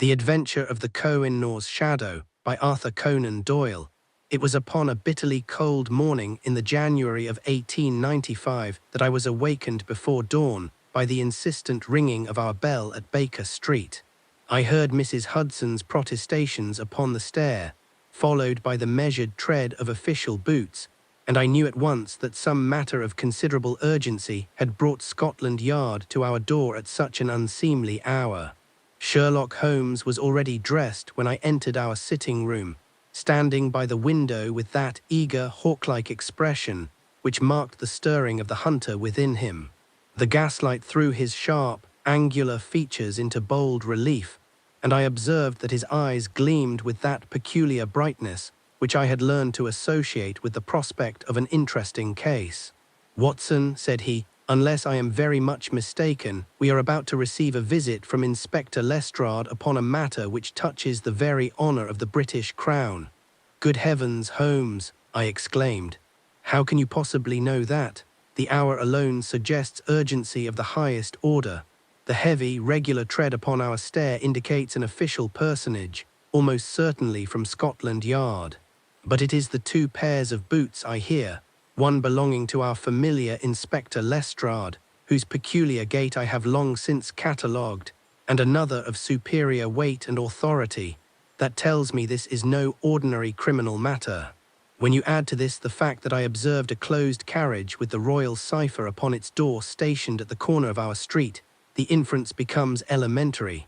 The Adventure of the Koh-i-Noor's Shadow by Arthur Conan Doyle. It was upon a bitterly cold morning in the January of 1895 that I was awakened before dawn by the insistent ringing of our bell at Baker Street. I heard Mrs. Hudson's protestations upon the stair, followed by the measured tread of official boots, and I knew at once that some matter of considerable urgency had brought Scotland Yard to our door at such an unseemly hour. Sherlock Holmes was already dressed when I entered our sitting-room, standing by the window with that eager, hawk-like expression which marked the stirring of the hunter within him. The gaslight threw his sharp, angular features into bold relief, and I observed that his eyes gleamed with that peculiar brightness which I had learned to associate with the prospect of an interesting case. "Watson," said he, "unless I am very much mistaken, we are about to receive a visit from Inspector Lestrade upon a matter which touches the very honour of the British Crown." "Good heavens, Holmes!" I exclaimed. "How can you possibly know that? The hour alone suggests urgency of the highest order. The heavy, regular tread upon our stair indicates an official personage, almost certainly from Scotland Yard. But it is the two pairs of boots I hear, one belonging to our familiar Inspector Lestrade, whose peculiar gait I have long since catalogued, and another of superior weight and authority, that tells me this is no ordinary criminal matter. When you add to this the fact that I observed a closed carriage with the royal cipher upon its door stationed at the corner of our street, the inference becomes elementary."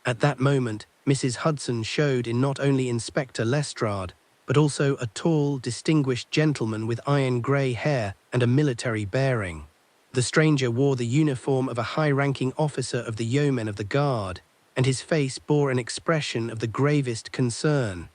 At that moment, Mrs. Hudson showed in not only Inspector Lestrade, but also a tall, distinguished gentleman with iron-grey hair and a military bearing. The stranger wore the uniform of a high-ranking officer of the yeomen of the guard, and his face bore an expression of the gravest concern.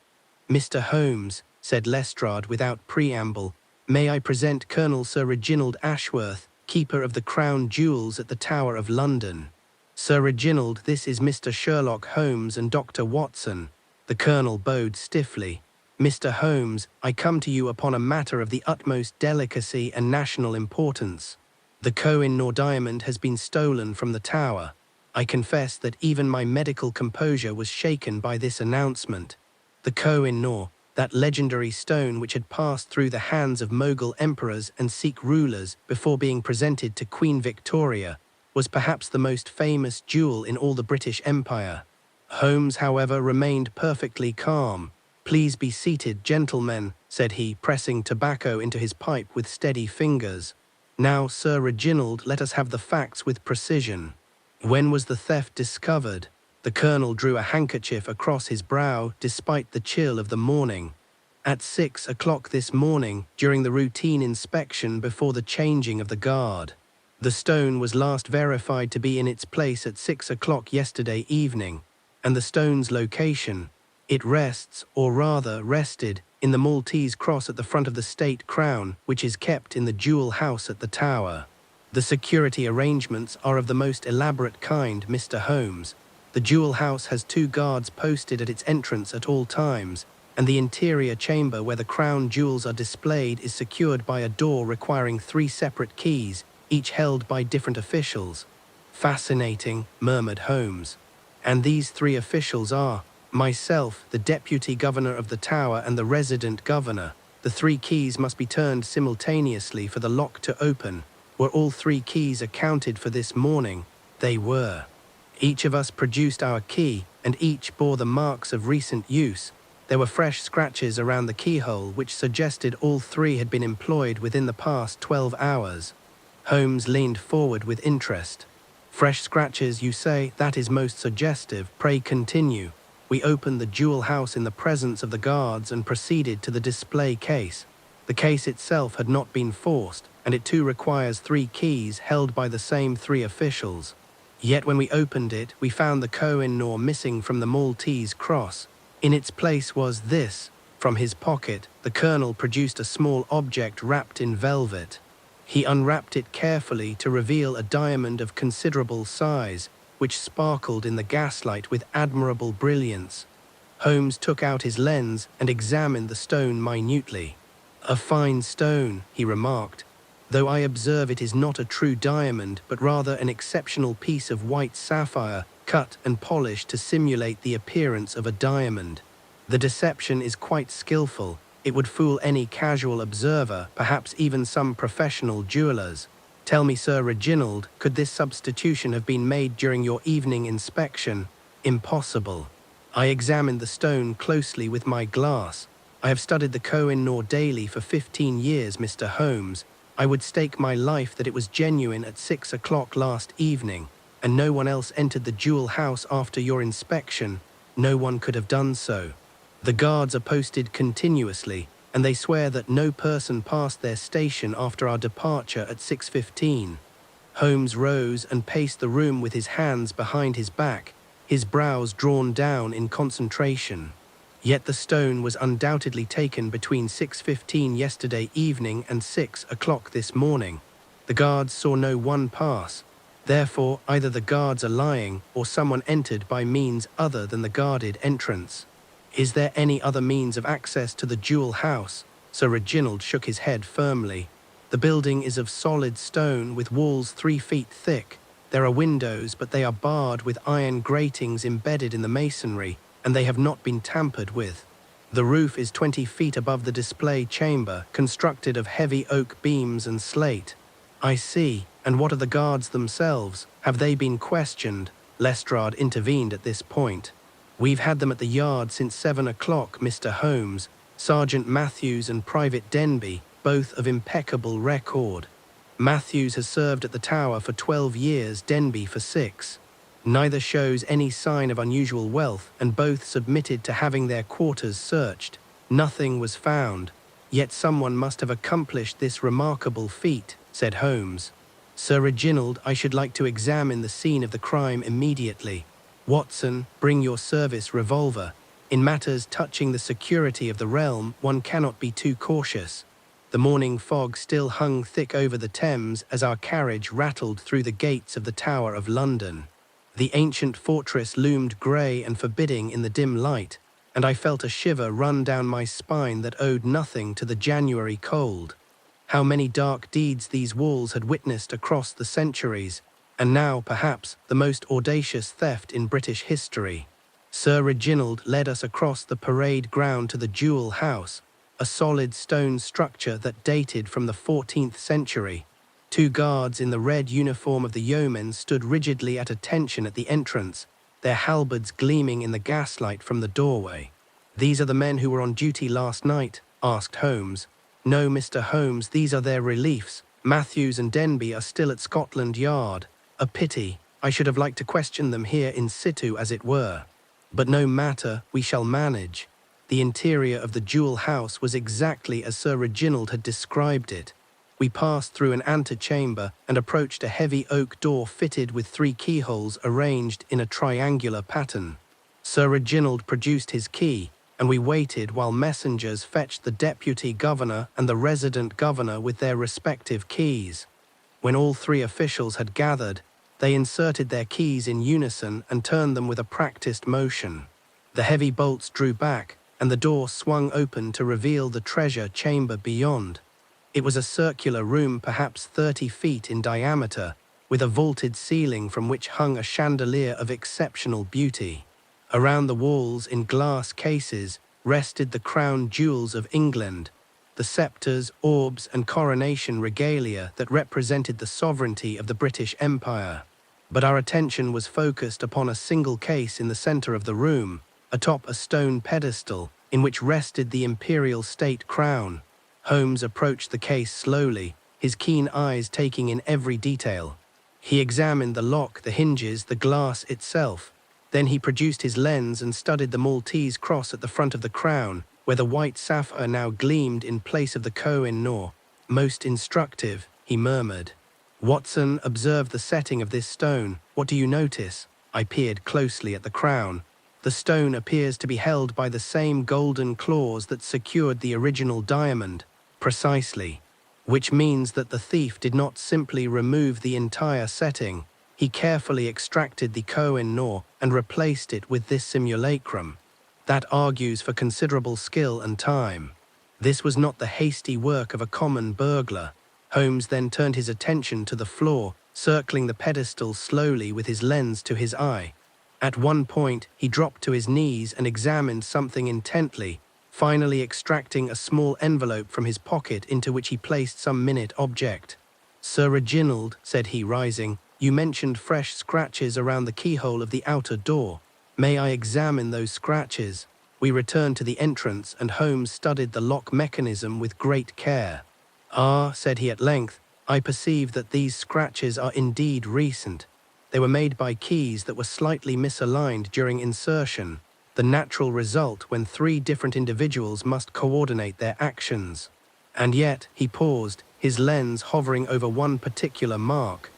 "Mr. Holmes," said Lestrade without preamble, "may I present Colonel Sir Reginald Ashworth, keeper of the Crown Jewels at the Tower of London." "Sir Reginald, this is Mr. Sherlock Holmes and Dr. Watson." The colonel bowed stiffly. "Mr. Holmes, I come to you upon a matter of the utmost delicacy and national importance. The Koh-i-Noor diamond has been stolen from the tower." I confess that even my medical composure was shaken by this announcement. The Koh-i-Noor, that legendary stone which had passed through the hands of Mughal emperors and Sikh rulers before being presented to Queen Victoria, was perhaps the most famous jewel in all the British Empire. Holmes, however, remained perfectly calm. "Please be seated, gentlemen," said he, pressing tobacco into his pipe with steady fingers. "Now, Sir Reginald, let us have the facts with precision. When was the theft discovered?" The colonel drew a handkerchief across his brow despite the chill of the morning. "At 6 o'clock this morning, during the routine inspection before the changing of the guard. The stone was last verified to be in its place at 6 o'clock yesterday evening, and the stone's location. It rests, or rather rested, in the Maltese cross at the front of the state crown, which is kept in the jewel house at the Tower. The security arrangements are of the most elaborate kind, Mr. Holmes. The jewel house has 2 guards posted at its entrance at all times, and the interior chamber where the crown jewels are displayed is secured by a door requiring 3 separate keys, each held by different officials." "Fascinating," murmured Holmes. "And these 3 officials are?" "Myself, the deputy governor of the Tower, and the resident governor. The 3 keys must be turned simultaneously for the lock to open. Were all 3 keys accounted for this morning?" "They were." "Each of us produced our key, and each bore the marks of recent use. There were fresh scratches around the keyhole which suggested all 3 had been employed within the past 12 hours. Holmes leaned forward with interest. "Fresh scratches, you say? That is most suggestive. Pray continue." "We opened the jewel house in the presence of the guards and proceeded to the display case. The case itself had not been forced, and it too requires 3 keys held by the same 3 officials. Yet when we opened it, we found the Koh-i-Noor missing from the Maltese cross. In its place was this." From his pocket, the colonel produced a small object wrapped in velvet. He unwrapped it carefully to reveal a diamond of considerable size, which sparkled in the gaslight with admirable brilliance. Holmes took out his lens and examined the stone minutely. "A fine stone," he remarked, though I observe it is not a true diamond, but rather an exceptional piece of white sapphire, cut and polished to simulate the appearance of a diamond. The deception is quite skillful. It would fool any casual observer, perhaps even some professional jewelers. Tell me, Sir Reginald, could this substitution have been made during your evening inspection? Impossible. I examined the stone closely with my glass. I have studied the Koh-i-Noor daily for 15 years, Mr. Holmes. I would stake my life that it was genuine at 6 o'clock last evening, and no one else entered the jewel house after your inspection. No one could have done so. The guards are posted continuously, and they swear that no person passed their station after our departure at 6:15. Holmes rose and paced the room with his hands behind his back, his brows drawn down in concentration. Yet the stone was undoubtedly taken between 6:15 yesterday evening and 6 o'clock this morning. The guards saw no one pass. Therefore, either the guards are lying or someone entered by means other than the guarded entrance. Is there any other means of access to the jewel house? Sir Reginald shook his head firmly. The building is of solid stone with walls 3 feet thick. There are windows, but they are barred with iron gratings embedded in the masonry, and they have not been tampered with. The roof is 20 feet above the display chamber, constructed of heavy oak beams and slate. I see. And what of the guards themselves? Have they been questioned? Lestrade intervened at this point. We've had them at the yard since 7 o'clock, Mr. Holmes. Sergeant Matthews and Private Denby, both of impeccable record. Matthews has served at the tower for 12 years, Denby for 6. Neither shows any sign of unusual wealth, and both submitted to having their quarters searched. Nothing was found. Yet someone must have accomplished this remarkable feat, said Holmes. Sir Reginald, I should like to examine the scene of the crime immediately. Watson, bring your service revolver. In matters touching the security of the realm, one cannot be too cautious. The morning fog still hung thick over the Thames as our carriage rattled through the gates of the Tower of London. The ancient fortress loomed grey and forbidding in the dim light, and I felt a shiver run down my spine that owed nothing to the January cold. How many dark deeds these walls had witnessed across the centuries, and now, perhaps, the most audacious theft in British history. Sir Reginald led us across the parade ground to the jewel house, a solid stone structure that dated from the 14th century. 2 guards in the red uniform of the yeomen stood rigidly at attention at the entrance, their halberds gleaming in the gaslight from the doorway. These are the men who were on duty last night? Asked Holmes. No, Mr. Holmes, these are their reliefs. Matthews and Denby are still at Scotland Yard. A pity. I should have liked to question them here in situ, as it were. But no matter, we shall manage. The interior of the jewel house was exactly as Sir Reginald had described it. We passed through an antechamber and approached a heavy oak door fitted with 3 keyholes arranged in a triangular pattern. Sir Reginald produced his key, and we waited while messengers fetched the deputy governor and the resident governor with their respective keys. When all 3 officials had gathered, they inserted their keys in unison and turned them with a practiced motion. The heavy bolts drew back, and the door swung open to reveal the treasure chamber beyond. It was a circular room perhaps 30 feet in diameter, with a vaulted ceiling from which hung a chandelier of exceptional beauty. Around the walls, in glass cases, rested the crown jewels of England, the sceptres, orbs, and coronation regalia that represented the sovereignty of the British Empire. But our attention was focused upon a single case in the centre of the room, atop a stone pedestal, in which rested the imperial state crown. Holmes approached the case slowly, his keen eyes taking in every detail. He examined the lock, the hinges, the glass itself. Then he produced his lens and studied the Maltese cross at the front of the crown, where the white sapphire now gleamed in place of the Koh-i-Noor. Most instructive, he murmured. Watson, observe the setting of this stone. What do you notice? I peered closely at the crown. The stone appears to be held by the same golden claws that secured the original diamond. Precisely. Which means that the thief did not simply remove the entire setting. He carefully extracted the Koh-i-Noor and replaced it with this simulacrum. That argues for considerable skill and time. This was not the hasty work of a common burglar. Holmes then turned his attention to the floor, circling the pedestal slowly with his lens to his eye. At one point, he dropped to his knees and examined something intently, finally extracting a small envelope from his pocket into which he placed some minute object. "Sir Reginald," said he, rising, "you mentioned fresh scratches around the keyhole of the outer door. May I examine those scratches?" We returned to the entrance, and Holmes studied the lock mechanism with great care. "Ah," said he at length, "I perceive that these scratches are indeed recent. They were made by keys that were slightly misaligned during insertion, the natural result when three different individuals must coordinate their actions. And yet," he paused, his lens hovering over one particular mark,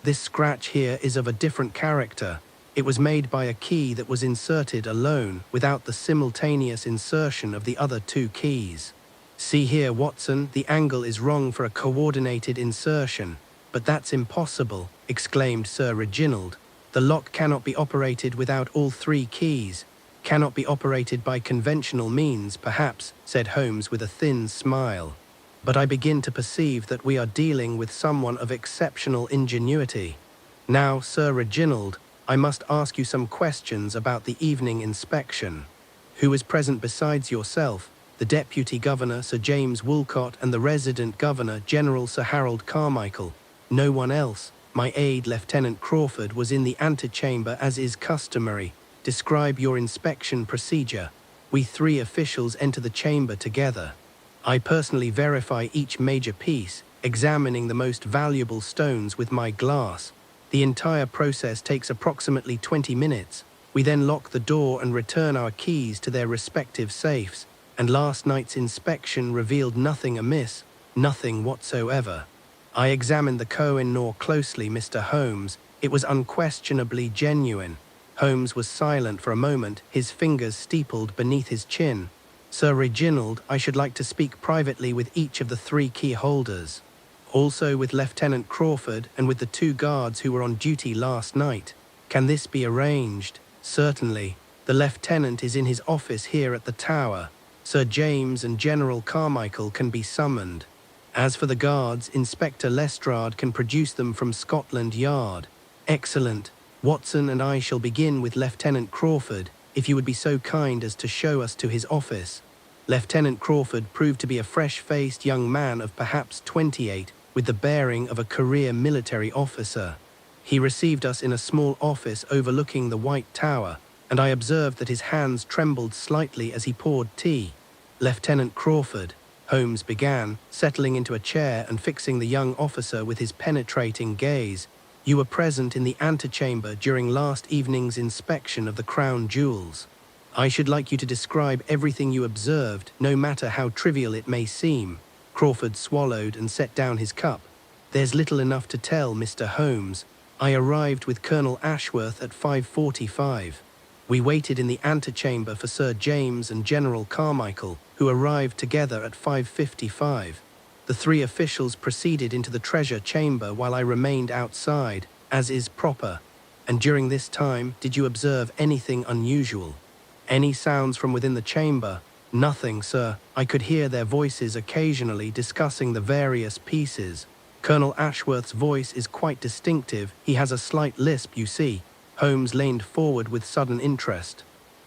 "this scratch here is of a different character. It was made by a key that was inserted alone, without the simultaneous insertion of the other two keys. See here, Watson, the angle is wrong for a coordinated insertion." "But that's impossible," exclaimed Sir Reginald. "The lock cannot be operated without all three keys." "Cannot be operated by conventional means, perhaps," said Holmes with a thin smile. "But I begin to perceive that we are dealing with someone of exceptional ingenuity. Now, Sir Reginald, I must ask you some questions about the evening inspection. Who was present besides yourself, the Deputy Governor, Sir James Woolcott, and the Resident Governor, General Sir Harold Carmichael?" "No one else. My aide, Lieutenant Crawford, was in the antechamber as is customary." "Describe your inspection procedure." "We three officials enter the chamber together. I personally verify each major piece, examining the most valuable stones with my glass. The entire process takes approximately 20 minutes. We then lock the door and return our keys to their respective safes, and last night's inspection revealed nothing amiss, nothing whatsoever." "I examined the Koh-i-Noor closely, Mr. Holmes. It was unquestionably genuine." Holmes was silent for a moment, his fingers steepled beneath his chin. "Sir Reginald, I should like to speak privately with each of the three key holders. Also with Lieutenant Crawford and with the two guards who were on duty last night. Can this be arranged?" "Certainly. The lieutenant is in his office here at the tower. Sir James and General Carmichael can be summoned. As for the guards, Inspector Lestrade can produce them from Scotland Yard." "Excellent. Watson and I shall begin with Lieutenant Crawford, if you would be so kind as to show us to his office." Lieutenant Crawford proved to be a fresh-faced young man of perhaps 28, with the bearing of a career military officer. He received us in a small office overlooking the White Tower, and I observed that his hands trembled slightly as he poured tea. "Lieutenant Crawford," Holmes began, settling into a chair and fixing the young officer with his penetrating gaze, "you were present in the antechamber during last evening's inspection of the crown jewels. I should like you to describe everything you observed, no matter how trivial it may seem." Crawford swallowed and set down his cup. "There's little enough to tell, Mr. Holmes. I arrived with Colonel Ashworth at 5:45. We waited in the antechamber for Sir James and General Carmichael, who arrived together at 5:55. The three officials proceeded into the treasure chamber while I remained outside, as is proper." "And during this time, did you observe anything unusual?" "Any sounds from within the chamber?" "Nothing, sir. I could hear their voices occasionally discussing the various pieces. Colonel Ashworth's voice is quite distinctive. He has a slight lisp, you see." Holmes leaned forward with sudden interest.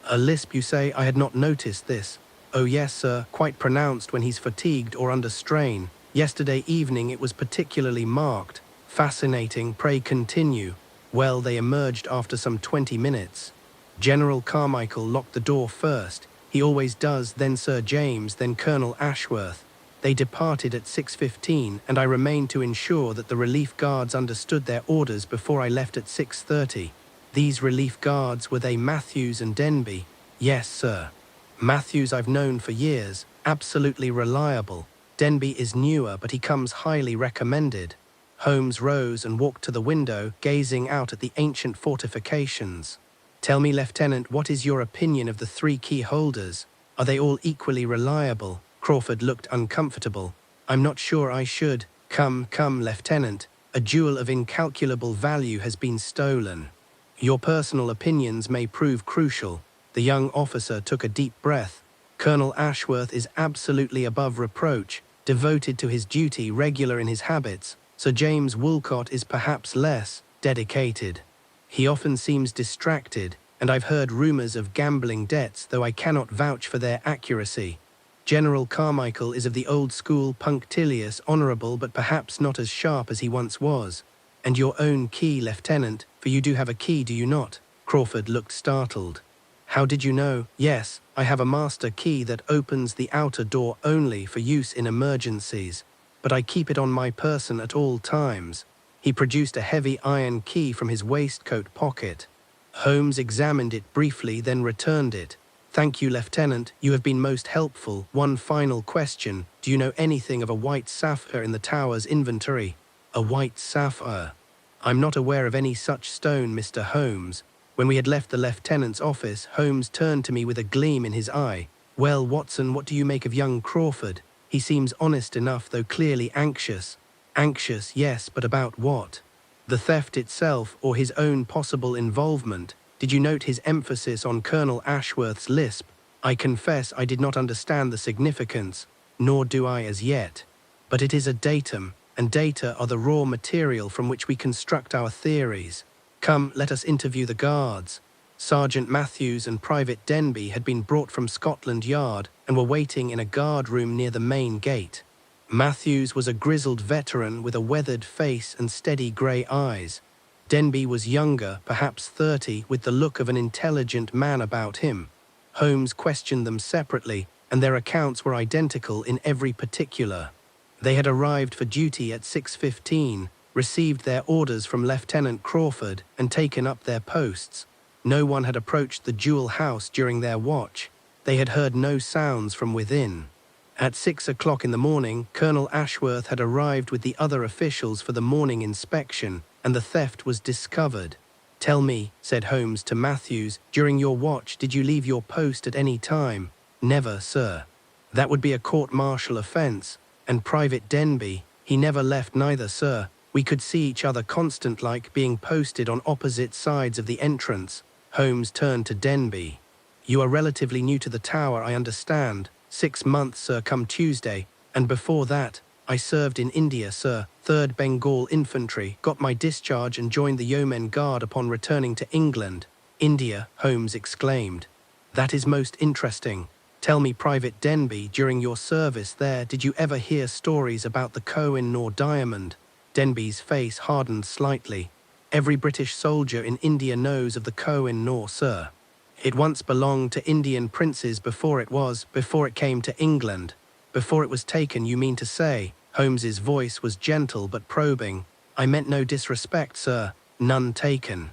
"A lisp, you say? I had not noticed this." "Oh yes, sir, quite pronounced when he's fatigued or under strain. Yesterday evening it was particularly marked." "Fascinating, pray continue." "Well, they emerged after some 20 minutes. General Carmichael locked the door first. He always does, then Sir James, then Colonel Ashworth. They departed at 6:15, and I remained to ensure that the relief guards understood their orders before I left at 6:30. "These relief guards, were they Matthews and Denby?" "Yes, sir. Matthews I've known for years, absolutely reliable. Denby is newer, but he comes highly recommended." Holmes rose and walked to the window, gazing out at the ancient fortifications. "Tell me, Lieutenant, what is your opinion of the three key holders? Are they all equally reliable?" Crawford looked uncomfortable. "I'm not sure I should." Come, Lieutenant. A jewel of incalculable value has been stolen. Your personal opinions may prove crucial." The young officer took a deep breath. "Colonel Ashworth is absolutely above reproach, devoted to his duty, regular in his habits. Sir James Woolcott is perhaps less dedicated." He often seems distracted, and I've heard rumors of gambling debts, though I cannot vouch for their accuracy. General Carmichael is of the old school, punctilious, honourable, but perhaps not as sharp as he once was. And your own key, Lieutenant, for you do have a key, do you not? Crawford looked startled. How did you know? Yes, I have a master key that opens the outer door only for use in emergencies, but I keep it on my person at all times. He produced a heavy iron key from his waistcoat pocket. Holmes examined it briefly, then returned it. Thank you, Lieutenant. You have been most helpful. One final question. Do you know anything of a white sapphire in the tower's inventory? A white sapphire? I'm not aware of any such stone, Mr. Holmes. When we had left the lieutenant's office, Holmes turned to me with a gleam in his eye. Well, Watson, what do you make of young Crawford? He seems honest enough, though clearly anxious. Anxious, yes, but about what? The theft itself, or his own possible involvement? Did you note his emphasis on Colonel Ashworth's lisp? I confess I did not understand the significance, nor do I as yet. But it is a datum, and data are the raw material from which we construct our theories. Come, let us interview the guards. Sergeant Matthews and Private Denby had been brought from Scotland Yard and were waiting in a guard room near the main gate. Matthews was a grizzled veteran with a weathered face and steady grey eyes. Denby was younger, perhaps 30, with the look of an intelligent man about him. Holmes questioned them separately, and their accounts were identical in every particular. They had arrived for duty at 6:15, received their orders from Lieutenant Crawford, and taken up their posts. No one had approached the Jewel House during their watch. They had heard no sounds from within. At 6 o'clock in the morning, Colonel Ashworth had arrived with the other officials for the morning inspection, and the theft was discovered. Tell me, said Holmes to Matthews, during your watch, did you leave your post at any time? Never, sir. That would be a court-martial offence. And Private Denby, he never left neither, sir. We could see each other constant like being posted on opposite sides of the entrance. Holmes turned to Denby. You are relatively new to the tower, I understand. 6 months, sir, come Tuesday. And before that, I served in India, sir, 3rd Bengal Infantry, got my discharge and joined the Yeoman Guard upon returning to England. India, Holmes exclaimed. That is most interesting. Tell me, Private Denby, during your service there, did you ever hear stories about the Koh-i-Noor diamond? Denby's face hardened slightly. Every British soldier in India knows of the Koh-i-Noor, sir. It once belonged to Indian princes before it came to England. Before it was taken, you mean to say? Holmes's voice was gentle but probing. I meant no disrespect, sir. None taken.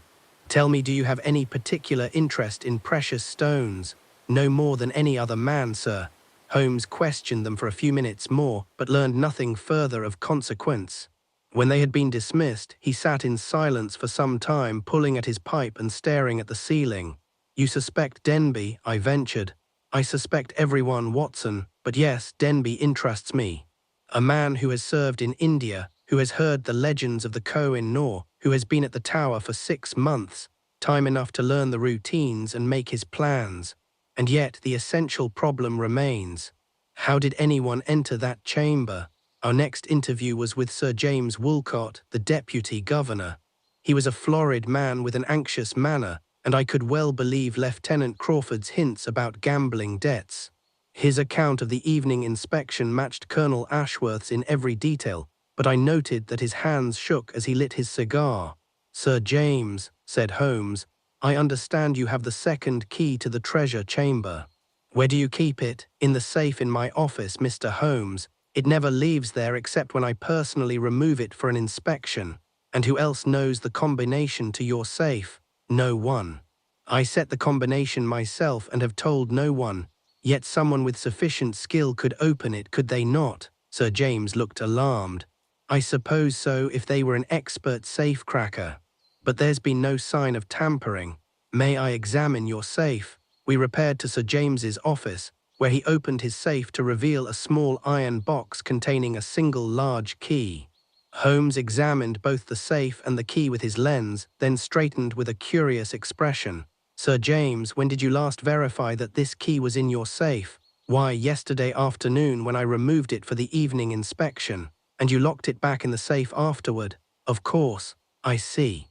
Tell me, do you have any particular interest in precious stones? No more than any other man, sir. Holmes questioned them for a few minutes more, but learned nothing further of consequence. When they had been dismissed, he sat in silence for some time, pulling at his pipe and staring at the ceiling. You suspect Denby, I ventured. I suspect everyone, Watson, but yes, Denby interests me. A man who has served in India, who has heard the legends of the Koh-i-Noor, who has been at the tower for 6 months, time enough to learn the routines and make his plans. And yet the essential problem remains. How did anyone enter that chamber? Our next interview was with Sir James Woolcott, the Deputy Governor. He was a florid man with an anxious manner, and I could well believe Lieutenant Crawford's hints about gambling debts. His account of the evening inspection matched Colonel Ashworth's in every detail, but I noted that his hands shook as he lit his cigar. Sir James, said Holmes, I understand you have the second key to the treasure chamber. Where do you keep it? In the safe in my office, Mr. Holmes. It never leaves there except when I personally remove it for an inspection. And who else knows the combination to your safe? No one. I set the combination myself and have told no one. Yet someone with sufficient skill could open it, could they not? Sir James looked alarmed. I suppose so, if they were an expert safecracker. But there's been no sign of tampering. May I examine your safe? We repaired to Sir James's office, where he opened his safe to reveal a small iron box containing a single large key. Holmes examined both the safe and the key with his lens, then straightened with a curious expression. Sir James, when did you last verify that this key was in your safe? Why, yesterday afternoon when I removed it for the evening inspection. And you locked it back in the safe afterward? Of course. I see.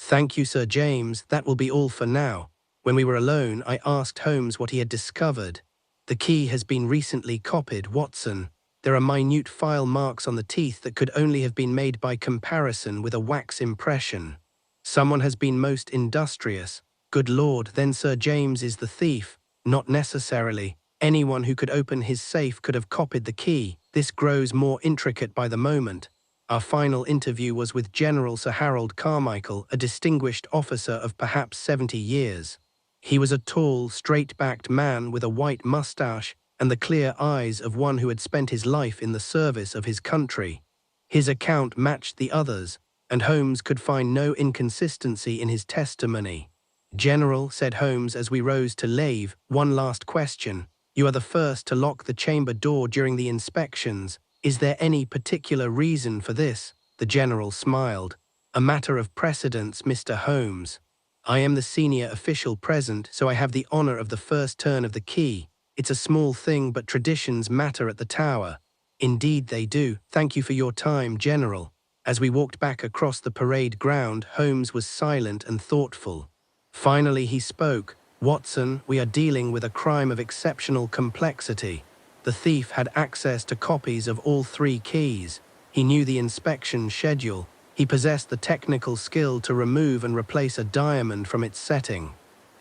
Thank you, Sir James, that will be all for now. When we were alone, I asked Holmes what he had discovered. The key has been recently copied, Watson. There are minute file marks on the teeth that could only have been made by comparison with a wax impression. Someone has been most industrious. Good Lord, then Sir James is the thief. Not necessarily. Anyone who could open his safe could have copied the key. This grows more intricate by the moment. Our final interview was with General Sir Harold Carmichael, a distinguished officer of perhaps 70 years. He was a tall, straight-backed man with a white moustache and the clear eyes of one who had spent his life in the service of his country. His account matched the others, and Holmes could find no inconsistency in his testimony. "General," said Holmes as we rose to leave, "one last question. You are the first to lock the chamber door during the inspections. Is there any particular reason for this?" The General smiled. "A matter of precedence, Mr. Holmes. I am the senior official present, so I have the honor of the first turn of the key. It's a small thing, but traditions matter at the Tower." "Indeed they do. Thank you for your time, General." As we walked back across the parade ground, Holmes was silent and thoughtful. Finally he spoke. "Watson, we are dealing with a crime of exceptional complexity. The thief had access to copies of all 3 keys. He knew the inspection schedule. He possessed the technical skill to remove and replace a diamond from its setting.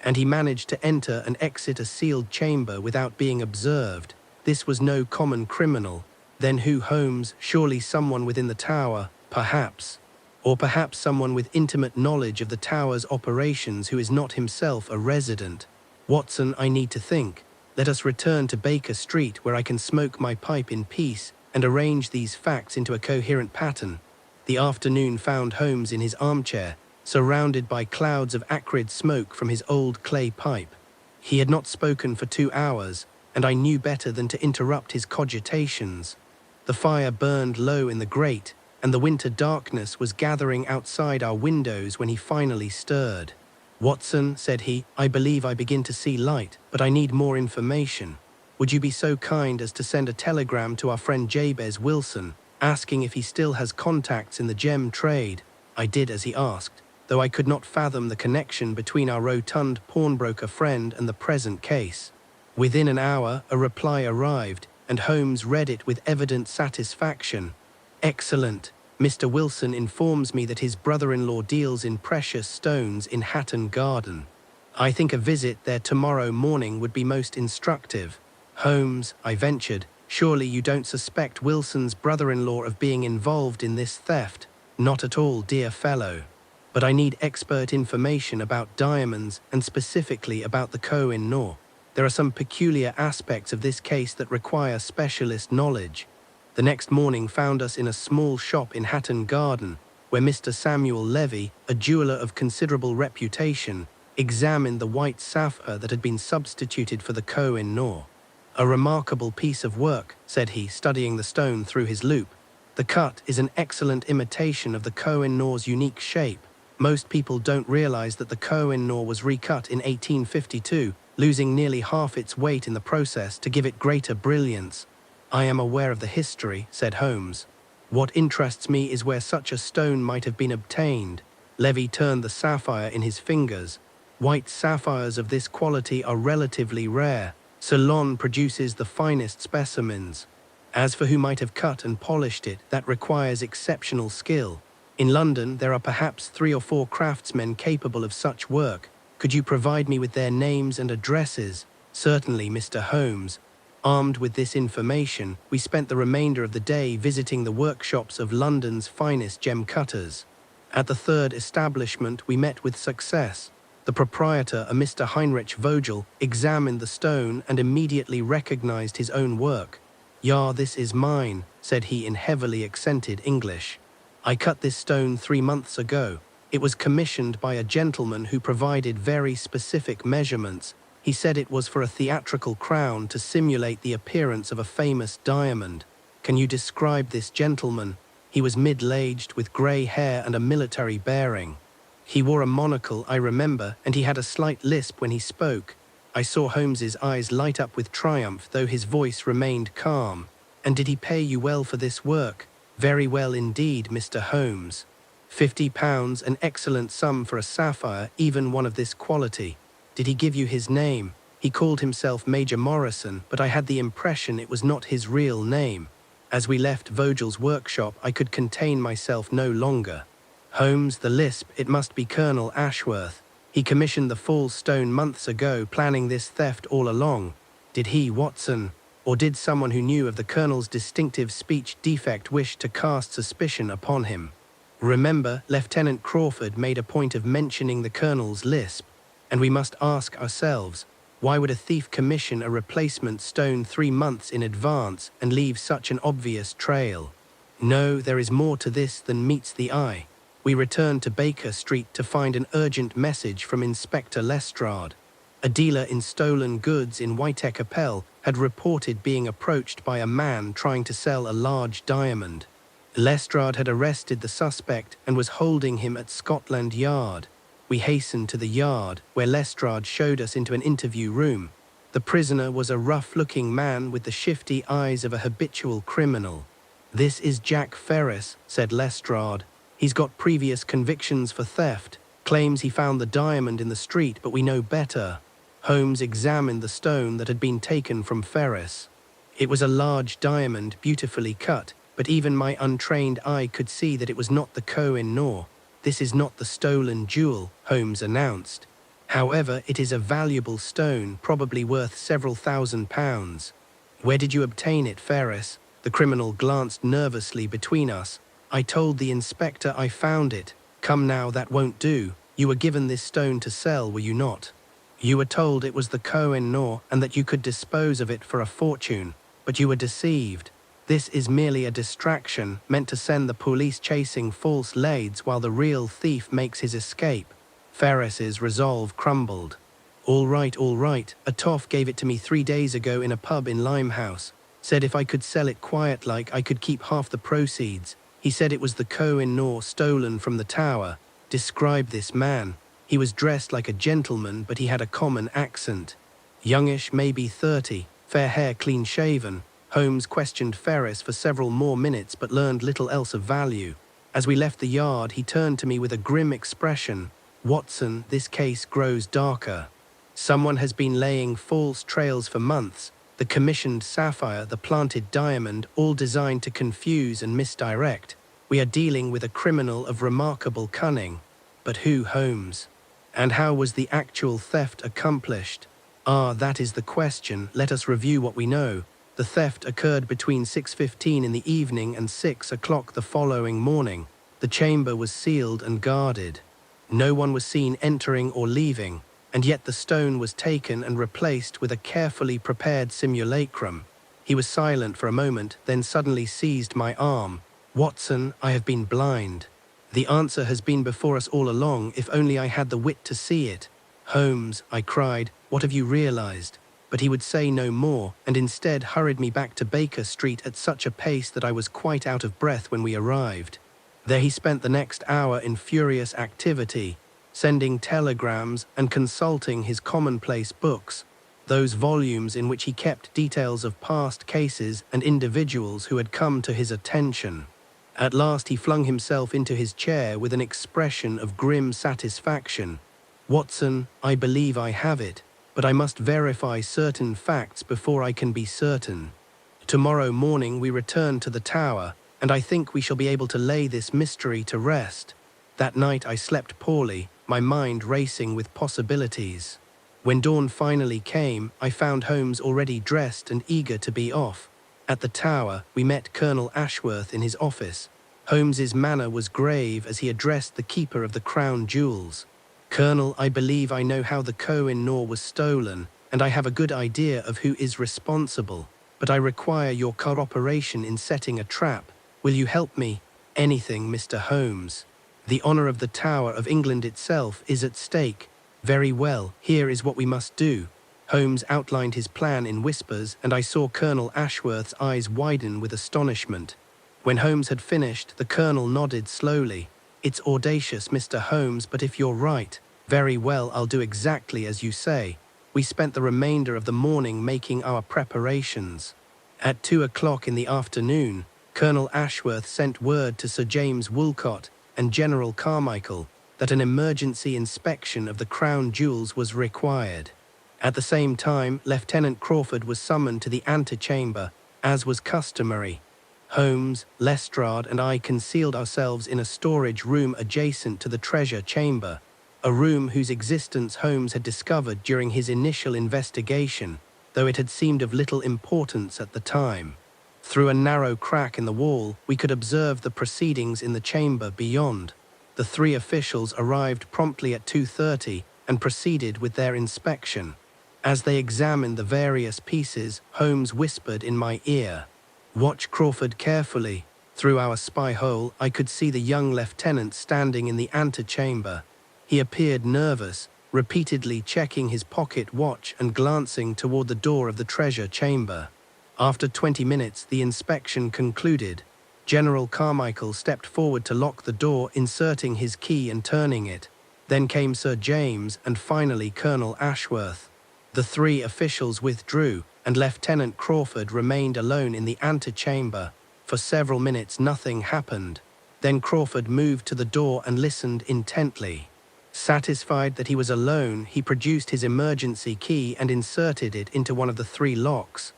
And he managed to enter and exit a sealed chamber without being observed. This was no common criminal. Then who, Holmes? Surely someone within the Tower, perhaps. Or perhaps someone with intimate knowledge of the Tower's operations who is not himself a resident. Watson, I need to think. Let us return to Baker Street, where I can smoke my pipe in peace and arrange these facts into a coherent pattern." The afternoon found Holmes in his armchair, surrounded by clouds of acrid smoke from his old clay pipe. He had not spoken for 2 hours, and I knew better than to interrupt his cogitations. The fire burned low in the grate, and the winter darkness was gathering outside our windows when he finally stirred. "Watson," said he, "I believe I begin to see light, but I need more information. Would you be so kind as to send a telegram to our friend Jabez Wilson, asking if he still has contacts in the gem trade?" I did as he asked, though I could not fathom the connection between our rotund pawnbroker friend and the present case. Within an hour, a reply arrived, and Holmes read it with evident satisfaction. "Excellent. Mr. Wilson informs me that his brother-in-law deals in precious stones in Hatton Garden. I think a visit there tomorrow morning would be most instructive." "Holmes," I ventured, "surely you don't suspect Wilson's brother-in-law of being involved in this theft?" "Not at all, dear fellow. But I need expert information about diamonds and specifically about the Koh-i-Noor. There are some peculiar aspects of this case that require specialist knowledge." The next morning found us in a small shop in Hatton Garden, where Mr. Samuel Levy, a jeweller of considerable reputation, examined the white sapphire that had been substituted for the Koh-i-Noor. "A remarkable piece of work," said he, studying the stone through his loupe. "The cut is an excellent imitation of the Koh-i-Noor's unique shape. Most people don't realize that the Koh-i-Noor was recut in 1852, losing nearly half its weight in the process to give it greater brilliance." "I am aware of the history," said Holmes. "What interests me is where such a stone might have been obtained." Levy turned the sapphire in his fingers. "White sapphires of this quality are relatively rare. Ceylon produces the finest specimens. As for who might have cut and polished it, that requires exceptional skill. In London, there are perhaps 3 or 4 craftsmen capable of such work. Could you provide me with their names and addresses?" "Certainly, Mr. Holmes." Armed with this information, we spent the remainder of the day visiting the workshops of London's finest gem cutters. At the 3rd establishment, we met with success. The proprietor, a Mr. Heinrich Vogel, examined the stone and immediately recognized his own work. "Ja, this is mine," said he in heavily accented English. "I cut this stone 3 months ago. It was commissioned by a gentleman who provided very specific measurements. He said it was for a theatrical crown to simulate the appearance of a famous diamond." "Can you describe this gentleman?" "He was middle-aged, with grey hair and a military bearing. He wore a monocle, I remember, and he had a slight lisp when he spoke." I saw Holmes's eyes light up with triumph, though his voice remained calm. "And did he pay you well for this work?" "Very well indeed, Mr. Holmes." £50, an excellent sum for a sapphire, even one of this quality. Did he give you his name? He called himself Major Morrison, but I had the impression it was not his real name. As we left Vogel's workshop, I could contain myself no longer. Holmes, the lisp, it must be Colonel Ashworth. He commissioned the false stone months ago, planning this theft all along. Did he, Watson? Or did someone who knew of the Colonel's distinctive speech defect wish to cast suspicion upon him? Remember, Lieutenant Crawford made a point of mentioning the Colonel's lisp, and we must ask ourselves, why would a thief commission a replacement stone 3 months in advance and leave such an obvious trail? No, there is more to this than meets the eye. We returned to Baker Street to find an urgent message from Inspector Lestrade. A dealer in stolen goods in Whitecapel had reported being approached by a man trying to sell a large diamond. Lestrade had arrested the suspect and was holding him at Scotland Yard. We hastened to the yard, where Lestrade showed us into an interview room. The prisoner was a rough-looking man with the shifty eyes of a habitual criminal. "This is Jack Ferris," said Lestrade. "He's got previous convictions for theft, claims he found the diamond in the street, but we know better." Holmes examined the stone that had been taken from Ferris. It was a large diamond, beautifully cut, but even my untrained eye could see that it was not the Koh-i-Noor. "This is not the stolen jewel," Holmes announced. "However, it is a valuable stone, probably worth several £1,000s. "Where did you obtain it, Ferris?" The criminal glanced nervously between us. "I told the inspector I found it." "Come now, that won't do. You were given this stone to sell, were you not? You were told it was the Koh-i-Noor and that you could dispose of it for a fortune, but you were deceived. This is merely a distraction meant to send the police chasing false leads while the real thief makes his escape." Ferris's resolve crumbled. All right. A toff gave it to me 3 days ago in a pub in Limehouse. Said if I could sell it quiet like, I could keep half the proceeds. He said it was the Koh-i-Noor stolen from the tower. Describe this man. He was dressed like a gentleman, but he had a common accent. Youngish, maybe 30, fair hair, clean-shaven. Holmes questioned Ferris for several more minutes, but learned little else of value. As we left the yard, he turned to me with a grim expression. "Watson, this case grows darker. Someone has been laying false trails for months. The commissioned sapphire, the planted diamond, all designed to confuse and misdirect. We are dealing with a criminal of remarkable cunning. But who, Holmes? And how was the actual theft accomplished? That is the question. Let us review what we know. The theft occurred between 6:15 in the evening and 6 o'clock the following morning. The chamber was sealed and guarded. No one was seen entering or leaving, and yet the stone was taken and replaced with a carefully prepared simulacrum. He was silent for a moment, then suddenly seized my arm. "Watson, I have been blind. The answer has been before us all along, if only I had the wit to see it." "Holmes," I cried, "what have you realized?" But he would say no more, and instead hurried me back to Baker Street at such a pace that I was quite out of breath when we arrived. There he spent the next hour in furious activity, sending telegrams and consulting his commonplace books, those volumes in which he kept details of past cases and individuals who had come to his attention. At last he flung himself into his chair with an expression of grim satisfaction. "Watson, I believe I have it, but I must verify certain facts before I can be certain. Tomorrow morning we return to the tower, and I think we shall be able to lay this mystery to rest." That night I slept poorly, my mind racing with possibilities. When dawn finally came, I found Holmes already dressed and eager to be off. At the tower, we met Colonel Ashworth in his office. Holmes's manner was grave as he addressed the keeper of the crown jewels. "Colonel, I believe I know how the Koh-i-Noor was stolen, and I have a good idea of who is responsible, but I require your cooperation in setting a trap. Will you help me?" "Anything, Mr. Holmes. The honor of the Tower of England itself is at stake." "Very well, here is what we must do." Holmes outlined his plan in whispers, and I saw Colonel Ashworth's eyes widen with astonishment. When Holmes had finished, the Colonel nodded slowly. "It's audacious, Mr. Holmes, but if you're right, very well, I'll do exactly as you say." We spent the remainder of the morning making our preparations. At 2 o'clock in the afternoon, Colonel Ashworth sent word to Sir James Woolcott and General Carmichael that an emergency inspection of the crown jewels was required. At the same time, Lieutenant Crawford was summoned to the antechamber, as was customary. Holmes, Lestrade, and I concealed ourselves in a storage room adjacent to the treasure chamber, a room whose existence Holmes had discovered during his initial investigation, though it had seemed of little importance at the time. Through a narrow crack in the wall, we could observe the proceedings in the chamber beyond. The three officials arrived promptly at 2:30 and proceeded with their inspection. As they examined the various pieces, Holmes whispered in my ear, "Watch Crawford carefully." Through our spy hole, I could see the young lieutenant standing in the antechamber. He appeared nervous, repeatedly checking his pocket watch and glancing toward the door of the treasure chamber. After 20 minutes, the inspection concluded. General Carmichael stepped forward to lock the door, inserting his key and turning it. Then came Sir James and finally Colonel Ashworth. The three officials withdrew, and Lieutenant Crawford remained alone in the antechamber. For several minutes nothing happened. Then Crawford moved to the door and listened intently. Satisfied that he was alone, he produced his emergency key and inserted it into one of the three locks.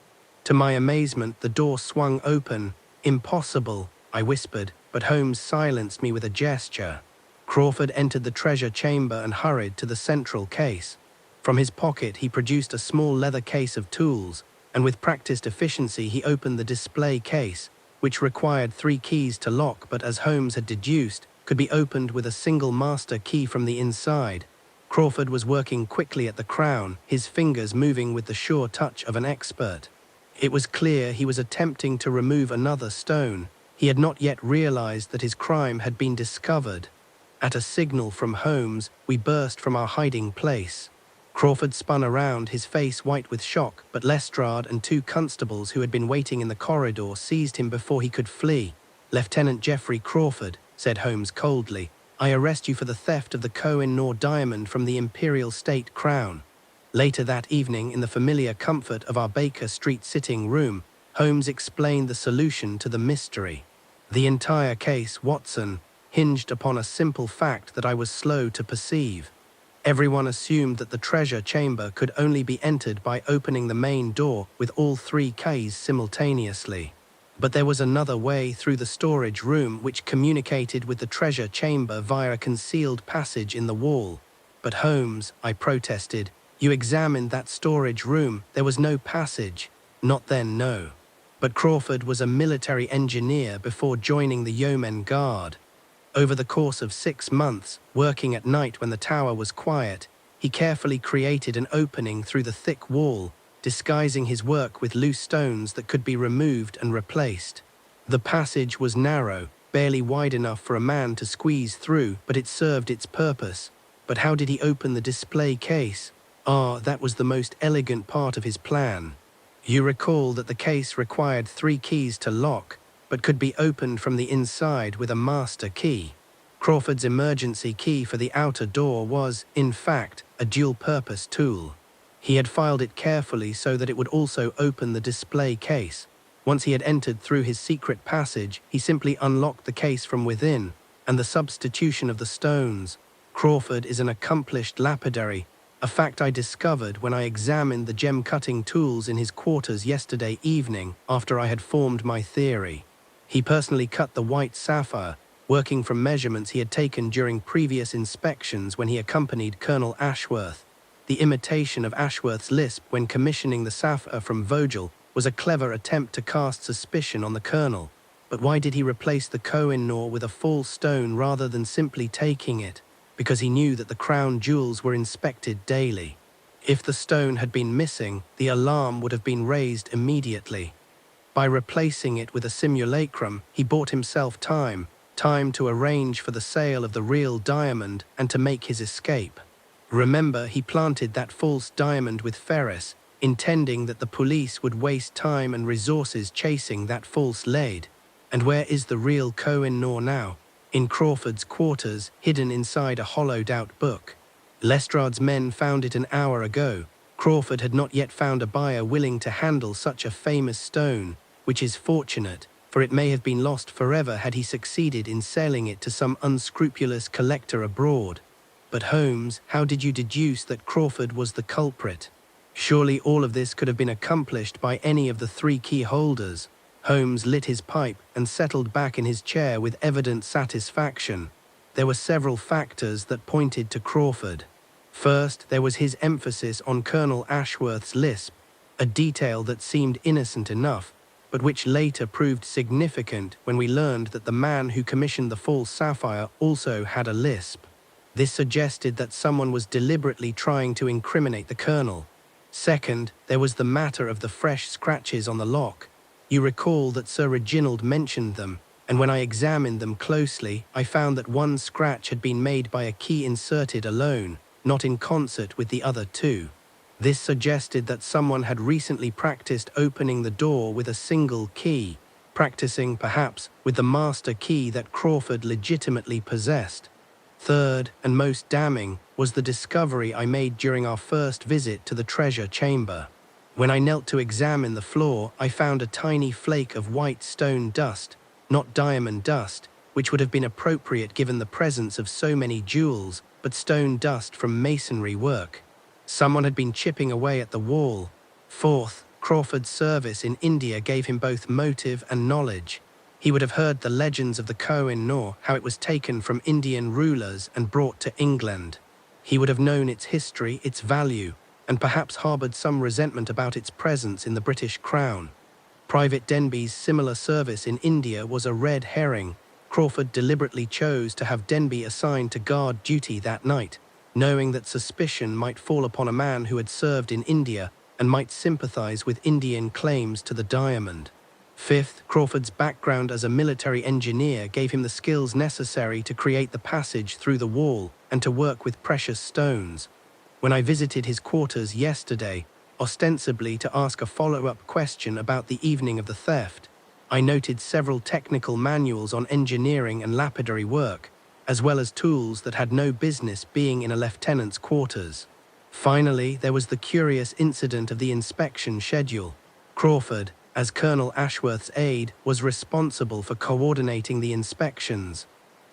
To my amazement, the door swung open. "Impossible," I whispered, but Holmes silenced me with a gesture. Crawford entered the treasure chamber and hurried to the central case. From his pocket, he produced a small leather case of tools, and with practiced efficiency, he opened the display case, which required 3 keys to lock, but as Holmes had deduced, could be opened with a single master key from the inside. Crawford was working quickly at the crown, his fingers moving with the sure touch of an expert. It was clear he was attempting to remove another stone. He had not yet realized that his crime had been discovered. At a signal from Holmes, we burst from our hiding place. Crawford spun around, his face white with shock, but Lestrade and 2 constables who had been waiting in the corridor seized him before he could flee. "Lieutenant Geoffrey Crawford," said Holmes coldly, "I arrest you for the theft of the Koh-i-Noor diamond from the Imperial State Crown." Later that evening, in the familiar comfort of our Baker Street sitting room, Holmes explained the solution to the mystery. The entire case, Watson, hinged upon a simple fact that I was slow to perceive. Everyone assumed that the treasure chamber could only be entered by opening the main door with all 3 keys simultaneously. But there was another way through the storage room which communicated with the treasure chamber via a concealed passage in the wall. "But Holmes," I protested, "you examined that storage room. There was no passage." "Not then, no. But Crawford was a military engineer before joining the Yeoman Guard. Over the course of 6 months, working at night when the tower was quiet, he carefully created an opening through the thick wall, disguising his work with loose stones that could be removed and replaced. The passage was narrow, barely wide enough for a man to squeeze through, but it served its purpose. But how did he open the display case? That was the most elegant part of his plan. You recall that the case required 3 keys to lock, but could be opened from the inside with a master key. Crawford's emergency key for the outer door was, in fact, a dual-purpose tool. He had filed it carefully so that it would also open the display case. Once he had entered through his secret passage, he simply unlocked the case from within, and the substitution of the stones. Crawford is an accomplished lapidary, a fact I discovered when I examined the gem-cutting tools in his quarters yesterday evening after I had formed my theory. He personally cut the white sapphire, working from measurements he had taken during previous inspections when he accompanied Colonel Ashworth. The imitation of Ashworth's lisp when commissioning the sapphire from Vogel was a clever attempt to cast suspicion on the colonel. But why did he replace the Koh-i-Noor with a false stone rather than simply taking it? Because he knew that the crown jewels were inspected daily. If the stone had been missing, the alarm would have been raised immediately. By replacing it with a simulacrum, he bought himself time to arrange for the sale of the real diamond and to make his escape. Remember, he planted that false diamond with Ferris, intending that the police would waste time and resources chasing that false lead. And where is the real Koh-i-Noor now? In Crawford's quarters, hidden inside a hollowed-out book. Lestrade's men found it an hour ago. Crawford had not yet found a buyer willing to handle such a famous stone, which is fortunate, for it may have been lost forever had he succeeded in selling it to some unscrupulous collector abroad. But Holmes, how did you deduce that Crawford was the culprit? Surely all of this could have been accomplished by any of the three key holders. Holmes lit his pipe and settled back in his chair with evident satisfaction. There were several factors that pointed to Crawford. First, there was his emphasis on Colonel Ashworth's lisp, a detail that seemed innocent enough, but which later proved significant when we learned that the man who commissioned the false sapphire also had a lisp. This suggested that someone was deliberately trying to incriminate the colonel. Second, there was the matter of the fresh scratches on the lock. You recall that Sir Reginald mentioned them, and when I examined them closely, I found that one scratch had been made by a key inserted alone, not in concert with the other two. This suggested that someone had recently practiced opening the door with a single key, practicing, perhaps, with the master key that Crawford legitimately possessed. Third, and most damning, was the discovery I made during our first visit to the treasure chamber. When I knelt to examine the floor, I found a tiny flake of white stone dust, not diamond dust, which would have been appropriate given the presence of so many jewels, but stone dust from masonry work. Someone had been chipping away at the wall. Fourth, Crawford's service in India gave him both motive and knowledge. He would have heard the legends of the Koh-i-Noor, how it was taken from Indian rulers and brought to England. He would have known its history, its value, and perhaps harboured some resentment about its presence in the British Crown. Private Denby's similar service in India was a red herring. Crawford deliberately chose to have Denby assigned to guard duty that night, knowing that suspicion might fall upon a man who had served in India and might sympathise with Indian claims to the diamond. Fifth, Crawford's background as a military engineer gave him the skills necessary to create the passage through the wall and to work with precious stones. When I visited his quarters yesterday, ostensibly to ask a follow-up question about the evening of the theft, I noted several technical manuals on engineering and lapidary work, as well as tools that had no business being in a lieutenant's quarters. Finally, there was the curious incident of the inspection schedule. Crawford, as Colonel Ashworth's aide, was responsible for coordinating the inspections.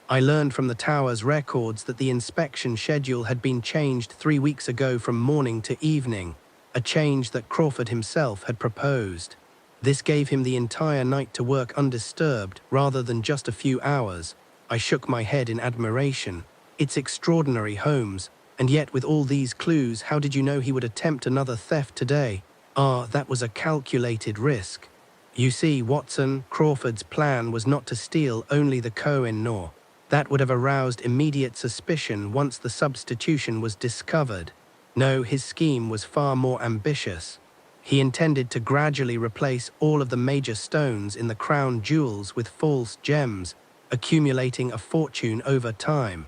I learned from the tower's records that the inspection schedule had been changed 3 weeks ago from morning to evening, a change that Crawford himself had proposed. This gave him the entire night to work undisturbed rather than just a few hours. I shook my head in admiration. It's extraordinary, Holmes, and yet with all these clues, how did you know he would attempt another theft today? Ah, that was a calculated risk. You see, Watson, Crawford's plan was not to steal only the Koh-i-Noor. That would have aroused immediate suspicion once the substitution was discovered. No, his scheme was far more ambitious. He intended to gradually replace all of the major stones in the crown jewels with false gems, accumulating a fortune over time.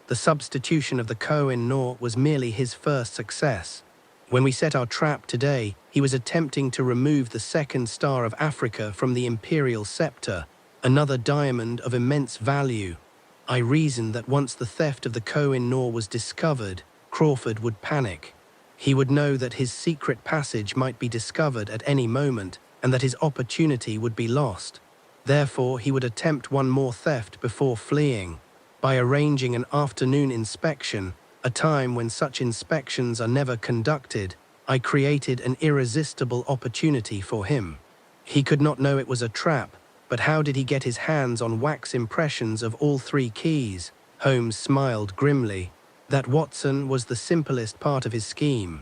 The substitution of the Koh-i-Noor was merely his first success. When we set our trap today, he was attempting to remove the second star of Africa from the imperial scepter, another diamond of immense value. I reasoned that once the theft of the Koh-i-Noor was discovered, Crawford would panic. He would know that his secret passage might be discovered at any moment and that his opportunity would be lost. Therefore, he would attempt one more theft before fleeing. By arranging an afternoon inspection, a time when such inspections are never conducted, I created an irresistible opportunity for him. He could not know it was a trap, but how did he get his hands on wax impressions of all three keys? Holmes smiled grimly. That, Watson, was the simplest part of his scheme.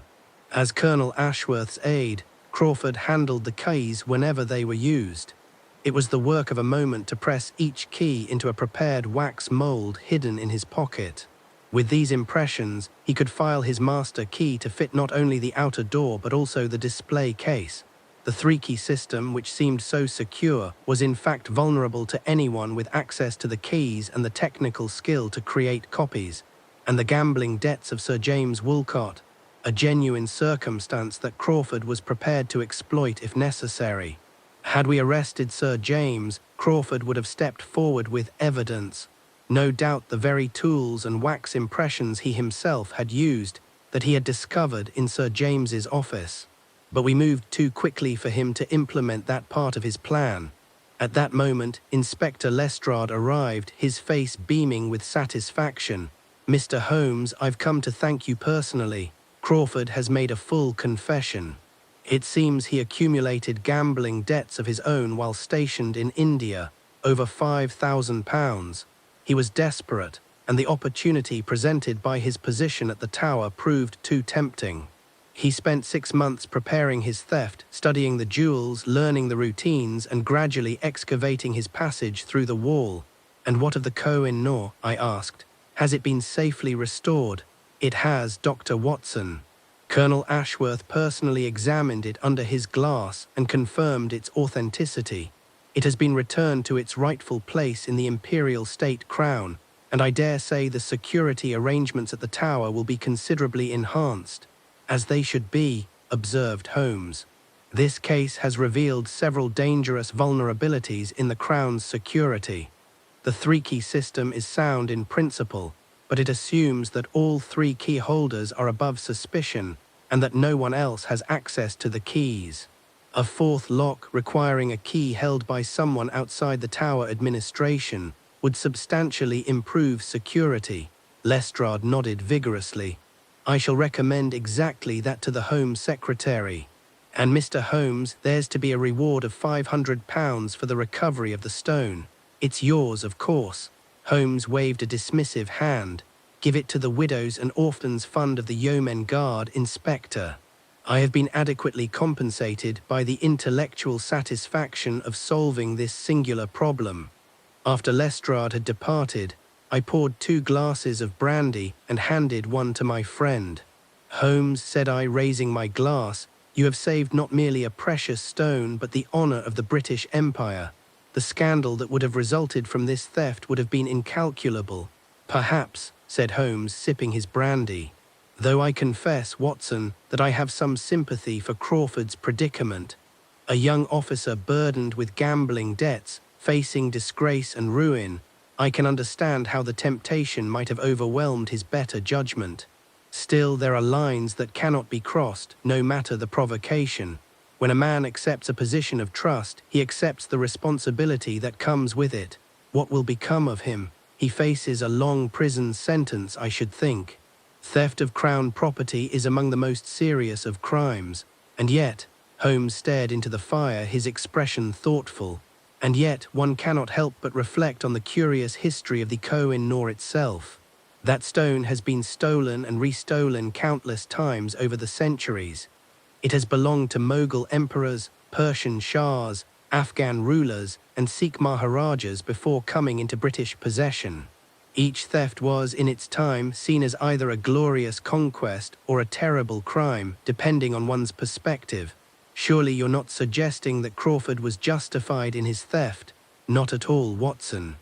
As Colonel Ashworth's aide, Crawford handled the keys whenever they were used. It was the work of a moment to press each key into a prepared wax mold hidden in his pocket. With these impressions, he could file his master key to fit not only the outer door but also the display case. The three-key system, which seemed so secure, was in fact vulnerable to anyone with access to the keys and the technical skill to create copies. And the gambling debts of Sir James Woolcott, a genuine circumstance that Crawford was prepared to exploit if necessary. Had we arrested Sir James, Crawford would have stepped forward with evidence. No doubt the very tools and wax impressions he himself had used that he had discovered in Sir James's office. But we moved too quickly for him to implement that part of his plan. At that moment, Inspector Lestrade arrived, his face beaming with satisfaction. "Mr. Holmes, I've come to thank you personally. Crawford has made a full confession. It seems he accumulated gambling debts of his own while stationed in India, over £5,000. He was desperate, and the opportunity presented by his position at the Tower proved too tempting. He spent 6 months preparing his theft, studying the jewels, learning the routines, and gradually excavating his passage through the wall." "And what of the Koh-i-Noor?" I asked. "Has it been safely restored?" "It has, Dr. Watson. Colonel Ashworth personally examined it under his glass and confirmed its authenticity. It has been returned to its rightful place in the Imperial State Crown, and I dare say the security arrangements at the Tower will be considerably enhanced." "As they should be," observed Holmes. "This case has revealed several dangerous vulnerabilities in the Crown's security. The three-key system is sound in principle, but it assumes that all 3 key holders are above suspicion and that no one else has access to the keys. A 4th lock requiring a key held by someone outside the Tower administration would substantially improve security." Lestrade nodded vigorously. "I shall recommend exactly that to the Home Secretary. And Mr. Holmes, there's to be a reward of £500 for the recovery of the stone. It's yours, of course." Holmes waved a dismissive hand. "Give it to the Widows and Orphans Fund of the Yeomen Guard, Inspector. I have been adequately compensated by the intellectual satisfaction of solving this singular problem." After Lestrade had departed, I poured 2 glasses of brandy and handed one to my friend. "Holmes," said I, raising my glass, "you have saved not merely a precious stone but the honor of the British Empire. The scandal that would have resulted from this theft would have been incalculable." "Perhaps," said Holmes, sipping his brandy. "Though I confess, Watson, that I have some sympathy for Crawford's predicament. A young officer burdened with gambling debts, facing disgrace and ruin. I can understand how the temptation might have overwhelmed his better judgment. Still, there are lines that cannot be crossed, no matter the provocation. When a man accepts a position of trust, he accepts the responsibility that comes with it. What will become of him? He faces a long prison sentence, I should think. Theft of Crown property is among the most serious of crimes. And yet," Holmes stared into the fire, his expression thoughtful, "and yet one cannot help but reflect on the curious history of the Koh-i-Noor itself. That stone has been stolen and restolen countless times over the centuries. It has belonged to Mughal emperors, Persian shahs, Afghan rulers, and Sikh maharajas before coming into British possession. Each theft was, in its time, seen as either a glorious conquest or a terrible crime, depending on one's perspective. Surely you're not suggesting that Crawford was justified in his theft?" "Not at all, Watson.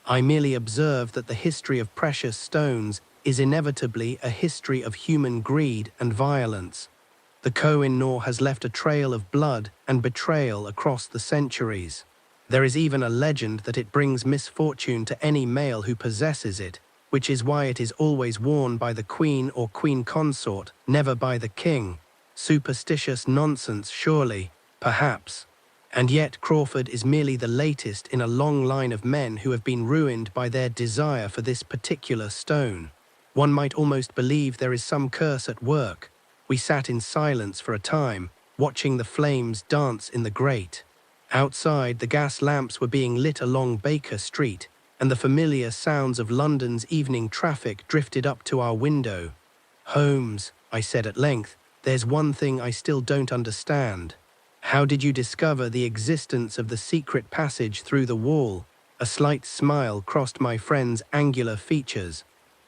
I merely observe that the history of precious stones is inevitably a history of human greed and violence. The Koh-i-Noor has left a trail of blood and betrayal across the centuries. There is even a legend that it brings misfortune to any male who possesses it, which is why it is always worn by the Queen or Queen Consort, never by the King. Superstitious nonsense, surely, perhaps. And yet Crawford is merely the latest in a long line of men who have been ruined by their desire for this particular stone. One might almost believe there is some curse at work." We sat in silence for a time, watching the flames dance in the grate. Outside, the gas lamps were being lit along Baker Street, and the familiar sounds of London's evening traffic drifted up to our window. "Holmes," I said at length, "there's one thing I still don't understand. How did you discover the existence of the secret passage through the wall?" A slight smile crossed my friend's angular features.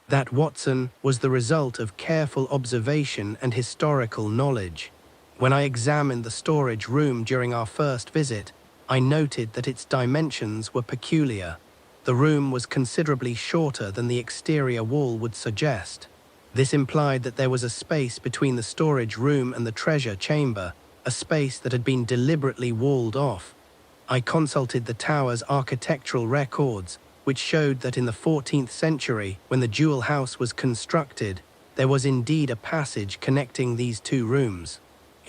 "That, Watson, was the result of careful observation and historical knowledge. When I examined the storage room during our first visit, I noted that its dimensions were peculiar. The room was considerably shorter than the exterior wall would suggest. This implied that there was a space between the storage room and the treasure chamber, a space that had been deliberately walled off. I consulted the tower's architectural records, which showed that in the 14th century, when the jewel house was constructed, there was indeed a passage connecting these 2 rooms.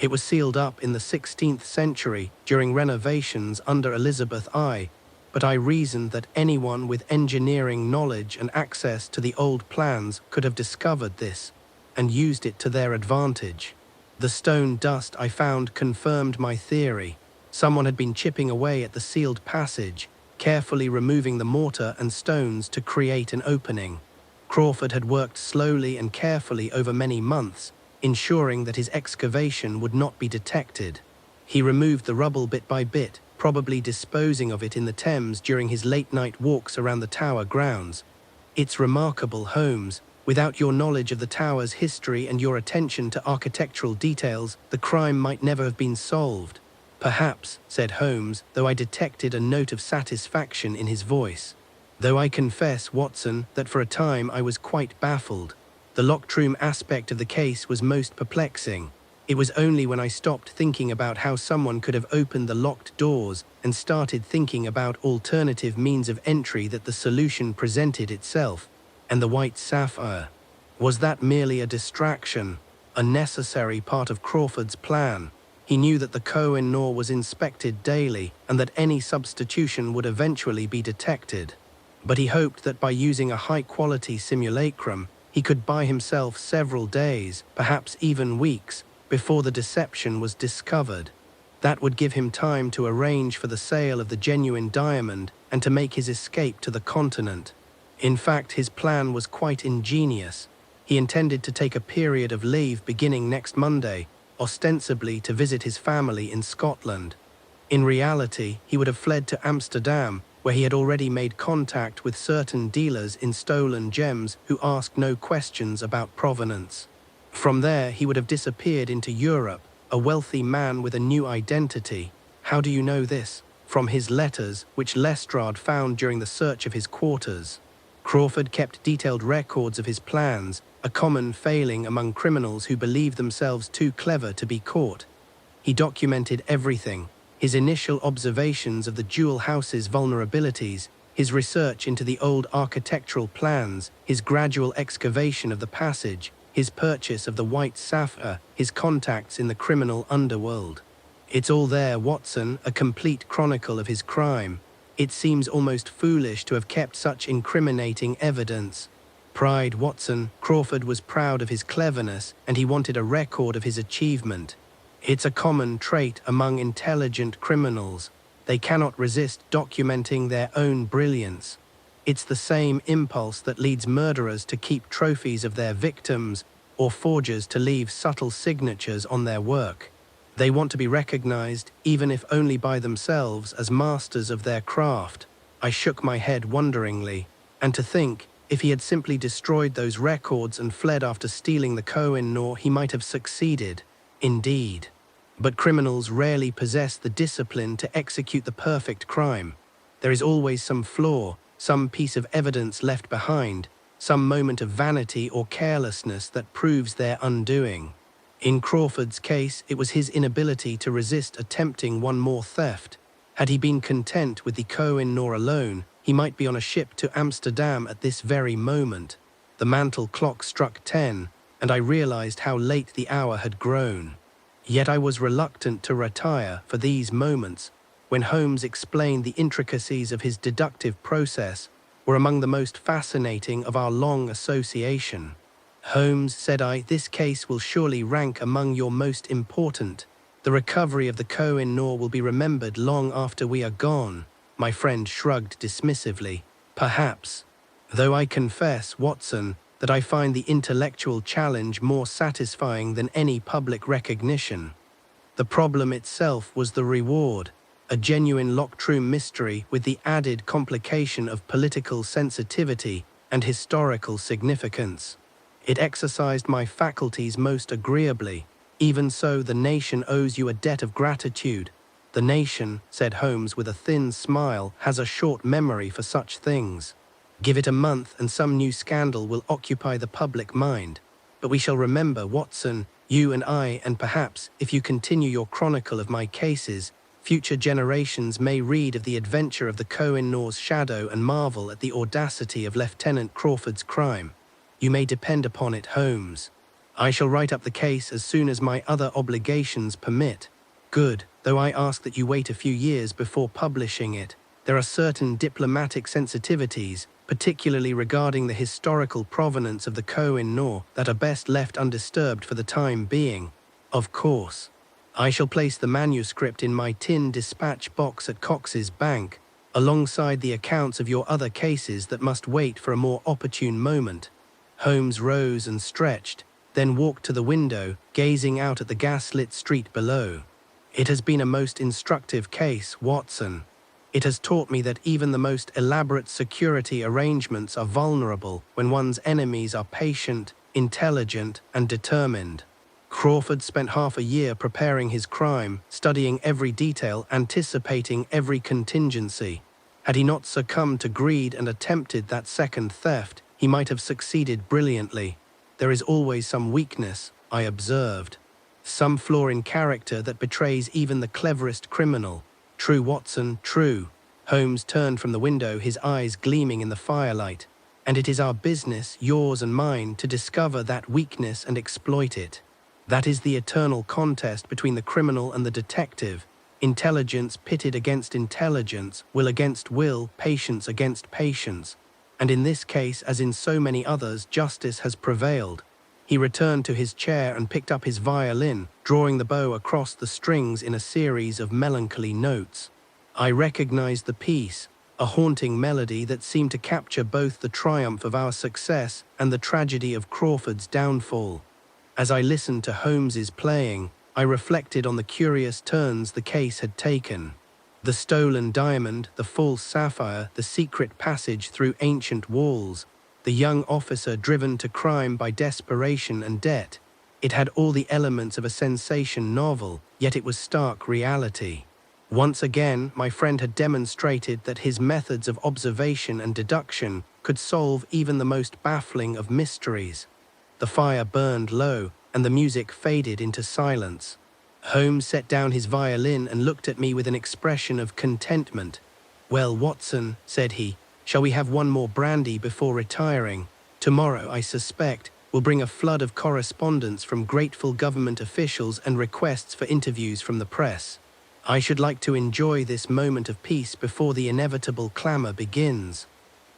It was sealed up in the 16th century during renovations under Elizabeth I, but I reasoned that anyone with engineering knowledge and access to the old plans could have discovered this and used it to their advantage. The stone dust I found confirmed my theory. Someone had been chipping away at the sealed passage, carefully removing the mortar and stones to create an opening. Crawford had worked slowly and carefully over many months, ensuring that his excavation would not be detected. He removed the rubble bit by bit, probably disposing of it in the Thames during his late-night walks around the Tower grounds. It's remarkable, Holmes. Without your knowledge of the Tower's history and your attention to architectural details, the crime might never have been solved. Perhaps, said Holmes, though I detected a note of satisfaction in his voice. Though I confess, Watson, that for a time I was quite baffled. The locked room aspect of the case was most perplexing. It was only when I stopped thinking about how someone could have opened the locked doors and started thinking about alternative means of entry that the solution presented itself. And the white sapphire. Was that merely a distraction, a necessary part of Crawford's plan? He knew that the Koh-i-Noor was inspected daily and that any substitution would eventually be detected. But he hoped that by using a high-quality simulacrum, he could buy himself several days, perhaps even weeks, before the deception was discovered. That would give him time to arrange for the sale of the genuine diamond and to make his escape to the continent. In fact, his plan was quite ingenious. He intended to take a period of leave beginning next Monday, ostensibly to visit his family in Scotland. In reality, he would have fled to Amsterdam, where he had already made contact with certain dealers in stolen gems who asked no questions about provenance. From there, he would have disappeared into Europe, a wealthy man with a new identity. How do you know this? From his letters, which Lestrade found during the search of his quarters. Crawford kept detailed records of his plans, a common failing among criminals who believe themselves too clever to be caught. He documented everything: his initial observations of the jewel house's vulnerabilities, his research into the old architectural plans, his gradual excavation of the passage, his purchase of the white sapphire, his contacts in the criminal underworld. It's all there, Watson, a complete chronicle of his crime. It seems almost foolish to have kept such incriminating evidence. Pride, Watson. Crawford was proud of his cleverness, and he wanted a record of his achievement. It's a common trait among intelligent criminals. They cannot resist documenting their own brilliance. It's the same impulse that leads murderers to keep trophies of their victims, or forgers to leave subtle signatures on their work. They want to be recognized, even if only by themselves, as masters of their craft. I shook my head wonderingly. And to think, if he had simply destroyed those records and fled after stealing the Koh-i-Noor, he might have succeeded. Indeed. But criminals rarely possess the discipline to execute the perfect crime. There is always some flaw, some piece of evidence left behind, some moment of vanity or carelessness that proves their undoing. In Crawford's case, it was his inability to resist attempting one more theft. Had he been content with the Koh-i-Noor alone, he might be on a ship to Amsterdam at this very moment. The mantel clock struck 10, and I realized how late the hour had grown. Yet I was reluctant to retire for these moments, when Holmes explained the intricacies of his deductive process, were among the most fascinating of our long association. Holmes, said I, this case will surely rank among your most important. The recovery of the Koh-i-Noor will be remembered long after we are gone. My friend shrugged dismissively. Perhaps. Though I confess, Watson, that I find the intellectual challenge more satisfying than any public recognition. The problem itself was the reward, a genuine locked-room mystery with the added complication of political sensitivity and historical significance. It exercised my faculties most agreeably. Even so, the nation owes you a debt of gratitude. The nation, said Holmes with a thin smile, has a short memory for such things. Give it a month and some new scandal will occupy the public mind. But we shall remember, Watson, you and I, and perhaps, if you continue your chronicle of my cases, future generations may read of the adventure of the Koh-i-Noor's shadow and marvel at the audacity of Lieutenant Crawford's crime. You may depend upon it, Holmes. I shall write up the case as soon as my other obligations permit. Good, though I ask that you wait a few years before publishing it. There are certain diplomatic sensitivities, particularly regarding the historical provenance of the Koh-i-Noor, that are best left undisturbed for the time being. Of course. I shall place the manuscript in my tin dispatch box at Cox's Bank, alongside the accounts of your other cases that must wait for a more opportune moment. Holmes rose and stretched, then walked to the window, gazing out at the gas-lit street below. It has been a most instructive case, Watson. It has taught me that even the most elaborate security arrangements are vulnerable when one's enemies are patient, intelligent, and determined. Crawford spent half a year preparing his crime, studying every detail, anticipating every contingency. Had he not succumbed to greed and attempted that second theft, he might have succeeded brilliantly. There is always some weakness, I observed. Some flaw in character that betrays even the cleverest criminal. True, Watson, true. Holmes turned from the window, his eyes gleaming in the firelight. And it is our business, yours and mine, to discover that weakness and exploit it. That is the eternal contest between the criminal and the detective. Intelligence pitted against intelligence, will against will, patience against patience. And in this case, as in so many others, justice has prevailed. He returned to his chair and picked up his violin, drawing the bow across the strings in a series of melancholy notes. I recognized the piece, a haunting melody that seemed to capture both the triumph of our success and the tragedy of Crawford's downfall. As I listened to Holmes's playing, I reflected on the curious turns the case had taken. The stolen diamond, the false sapphire, the secret passage through ancient walls, the young officer driven to crime by desperation and debt. It had all the elements of a sensation novel, yet it was stark reality. Once again, my friend had demonstrated that his methods of observation and deduction could solve even the most baffling of mysteries. The fire burned low, and the music faded into silence. Holmes set down his violin and looked at me with an expression of contentment. "Well, Watson," said he, "shall we have one more brandy before retiring? Tomorrow, I suspect, will bring a flood of correspondence from grateful government officials and requests for interviews from the press. I should like to enjoy this moment of peace before the inevitable clamor begins."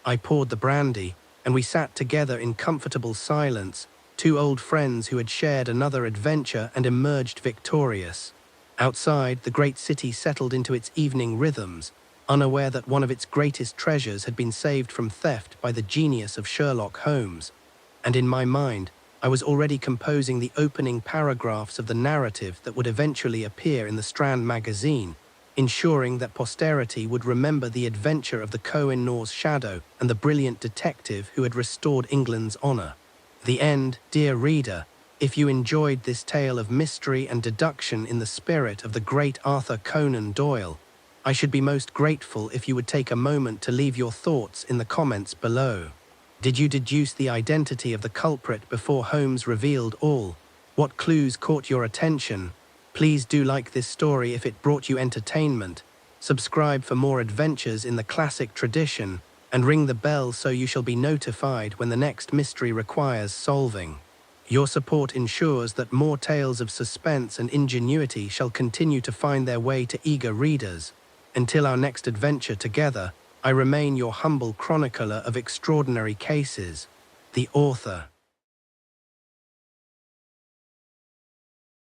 I poured the brandy, and we sat together in comfortable silence, two old friends who had shared another adventure and emerged victorious. Outside, the great city settled into its evening rhythms, unaware that one of its greatest treasures had been saved from theft by the genius of Sherlock Holmes. And in my mind, I was already composing the opening paragraphs of the narrative that would eventually appear in the Strand magazine, ensuring that posterity would remember the adventure of the Koh-i-Noor's shadow and the brilliant detective who had restored England's honor. The end, dear reader. If you enjoyed this tale of mystery and deduction in the spirit of the great Arthur Conan Doyle, I should be most grateful if you would take a moment to leave your thoughts in the comments below. Did you deduce the identity of the culprit before Holmes revealed all? What clues caught your attention? Please do like this story if it brought you entertainment. Subscribe for more adventures in the classic tradition, and ring the bell so you shall be notified when the next mystery requires solving. Your support ensures that more tales of suspense and ingenuity shall continue to find their way to eager readers. Until our next adventure together, I remain your humble chronicler of extraordinary cases, the author.